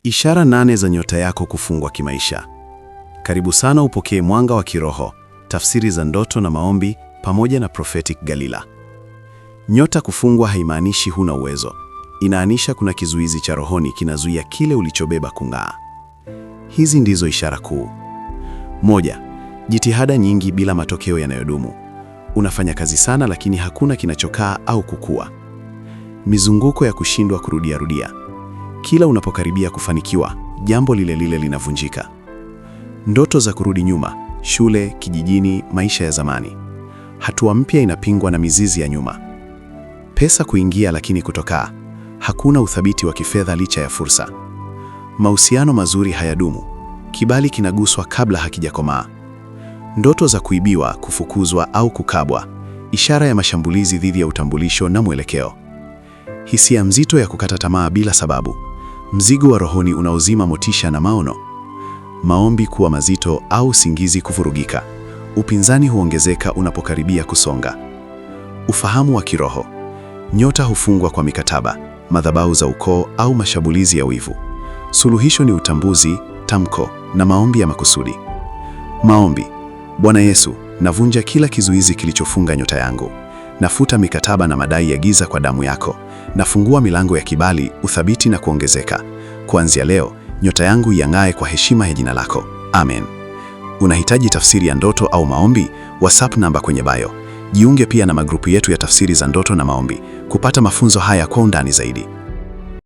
Ishara 8 za nyota yako kufungwa kimaisha. Karibu sana upokee mwanga wa kiroho, tafsiri za ndoto na maombi pamoja na Prophetic Galila. Nyota kufungwa haimaanishi huna uwezo. Inaanisha kuna kizuizi cha rohoni kinazuia kile ulichobeba kung'aa. Hizi ndizo ishara kuu. 1. Jitihada nyingi bila matokeo yanayodumu. Unafanya kazi sana lakini hakuna kinachokaa au kukua. Mizunguko ya kushindwa kurudia. Kila unapokaribia kufanikiwa, jambo lile lile linavunjika. Ndoto za kurudi nyuma, shule, kijijini, maisha ya zamani. Hatua mpya inapingwa na mizizi ya nyuma. Pesa kuingia lakini kutokaa. Hakuna uthabiti wa kifedha licha ya fursa. Mahusiano mazuri hayadumu. Kibali kinaguswa kabla hakijakomaa. Ndoto za kuibiwa, kufukuzwa au kukabwa. Ishara ya mashambulizi dhidi ya utambulisho na mwelekeo. Hisia mzito ya kukata tamaa bila sababu. Mzigo wa rohoni unaozima motisha na maono. Maombi kuwa mazito au usingizi kuvurugika. Upinzani huongezeka unapokaribia kusonga. Ufahamu wa kiroho. Nyota hufungwa kwa mikataba, madhabahu za ukoo au mashambulizi ya wivu. Suluhisho ni utambuzi, tamko na maombi ya makusudi. Maombi. Bwana Yesu, navunja kila kizuizi kilichofunga nyota yangu. Nafuta mikataba na madai ya giza kwa damu yako. Nafungua milango ya kibali, uthabiti na kuongezeka. Kuanzia leo, nyota yangu yang'ae kwa heshima ya jina lako. Amen. Unahitaji tafsiri ya ndoto au maombi? WhatsApp namba kwenye bio. Jiunge pia na magrupu yetu ya tafsiri za ndoto na maombi kupata mafunzo haya kwa undani zaidi.